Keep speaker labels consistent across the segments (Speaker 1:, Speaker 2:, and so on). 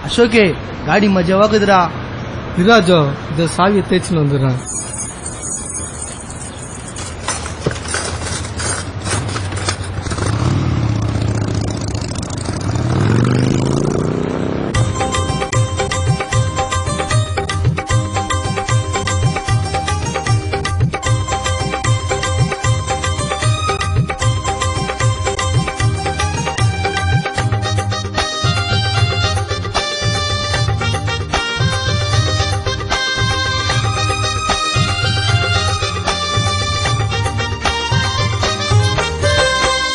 Speaker 1: அசோகே காடி மஜாவாகுதுடா.
Speaker 2: விராஜா இத சாவியை தேய்ச்சின்னு வந்துடுறேன்.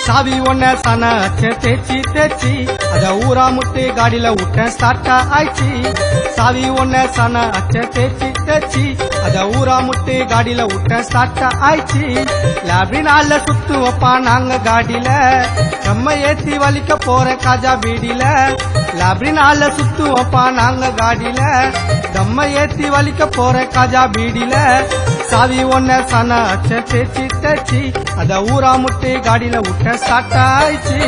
Speaker 3: சாவி ஒன்ன சன தேச்சி தேச்சி அத ஊரா முட்டு காடியில விட்டேன் ஸ்டார்ட் ஆயிடுச்சு. சாவி ஒன்ன சன தேச்சி தேச்சி அத ஊரா முட்டு காடியில விட்டேன் ஸ்டார்ட் ஆயிடுச்சு. லேபினால சுத்து வைப்பா நாங்க காடியில நம்ம ஏத்தி வலிக்க போற காஜா பீடியில. லேபினால சுத்து வைப்பா நாங்க காடியில நம்ம ஏத்தி வலிக்க போற காஜா பீடியில. சாவி ஒன்ன சன தேச்சி தேச்சி அத ஊரா முட்டு காடியில விட்ட ஸ்டார்ட் ஆயிடுச்சு.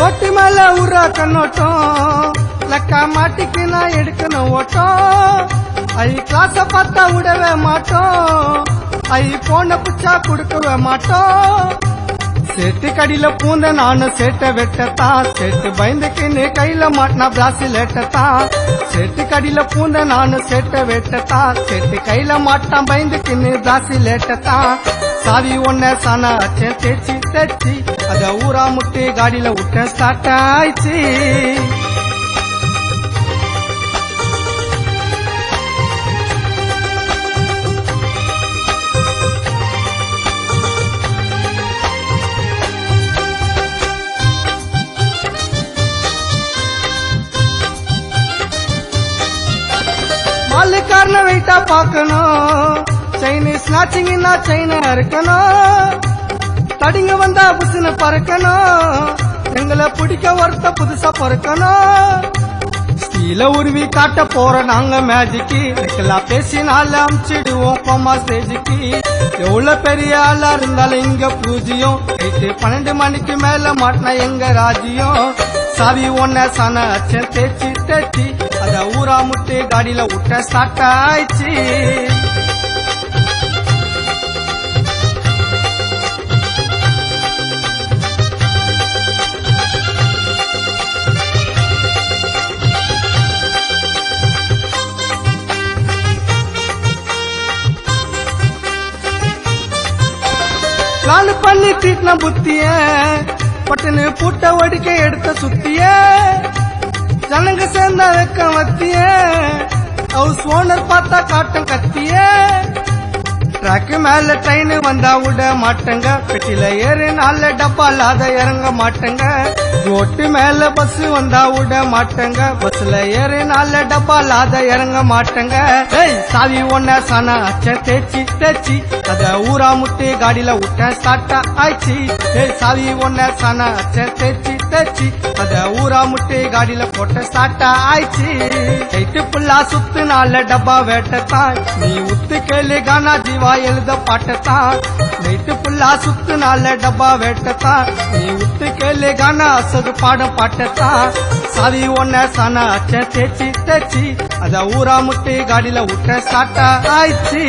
Speaker 3: ஓட்டு மேல ஊரா கண்ணோட்டம் லக்கா மாட்டிக்கு நான் எடுக்கணும் ஓட்டம். ஐ கிளாஸ பார்த்தா விடவே மாட்டோம். ஐ போன புச்சா கொடுக்கவே மாட்டோம். சேட்டு கடியில பூந்த நானும் சேட்டை வெட்டத்தான். சேட்டு பயந்துக்குன்னு கையில மாட்டினா பிராசிலேட்டத்தான். சேட்டு கடியில பூந்த நானும் சேட்டை வெட்டத்தான். சேட்டு கையில மாட்டான் பயந்துக்குன்னு பிராசிலேட்டத்தான். சாவி ஒன்ன சானா அச்சேன் தேச்சி தேச்சி அத ஊரா முட்டு காடியில விட்டேன் ஸ்டார்ட் ஆயிடுச்சு. மாலுக்காரன வெயிட்டா பாக்கணும். சைனீஸ் நாச்சிங்கன்னா சைனா இருக்கணும். தடிங்க வந்தா புசுன்னு பறக்கணும். எங்களை பிடிக்க ஒருத்த புதுசா பறக்கணும். ஸ்டீல உருவி காட்ட போற நாங்க மேஜிக்கு. எனக்கெல்லாம் பேசினால அமிச்சிடுவோம் கோமா ஸ்டேஜுக்கு. எவ்வளவு பெரிய ஆளா இருந்தாலும் இங்க பூஜ்யம். 12 மணிக்கு மேல மாட்டினா எங்க ராஜ்யம். சாவி ஒன்ன சன அச்சன் தேச்சி தேச்சி அத ஊரா முட்டு காடியில விட்ட ஸ்டார்ட் ஆயிடுச்சு. பிளான் பண்ணி தீட்டின புத்திய பட்டுன்னு பூட்ட ஒடிக்க எடுத்த சுத்திய. ஜனங்க சேர்ந்த வெக்கம் வத்திய. ஹவுஸ் ஓனர் பார்த்தா காட்டம் கத்திய. ட்ராக்கு மேல ட்ரெயின் வந்தா விட மாட்டேங்க. பெட்டில ஏறினால டப்பா இல்லாத இறங்க மாட்டேங்க. ரோட்டு மேல பஸ் வந்தா விட மாட்டேங்க. பஸ்ல ஏறினால டப்பா இல்லாத இறங்க மாட்டேங்க. சாவி ஒன்ன சன அச்சன் தேச்சி தேச்சி அத ஊரா முட்டு காடியில விட்டேன் ஸ்டார்ட் ஆயிடுச்சு. சாவி ஒன்ன சன அச்சன் தேச்சி தேச்சி அத ஊரா முட்டு காடியில போட்ட ஸ்டார்ட் ஆயிடுச்சு. கைட்டு புல்லா சுத்து நால டப்பா வேட்டத்தான். நீ உத்து கேளு கானா ஜீவா எழுத பாட்டத்தான். நைட்டு புல்லா சுத்து நால டப்பா வேட்டத்தான். நீ உத்து கேளு கானா அசது பாடம் பாட்டத்தான். சாவி ஒன்ன சன அச்சன் தேச்சி தேச்சி அத ஊரா முட்டு காடியில விட்ட ஸ்டார்ட் ஆயிடுச்சு.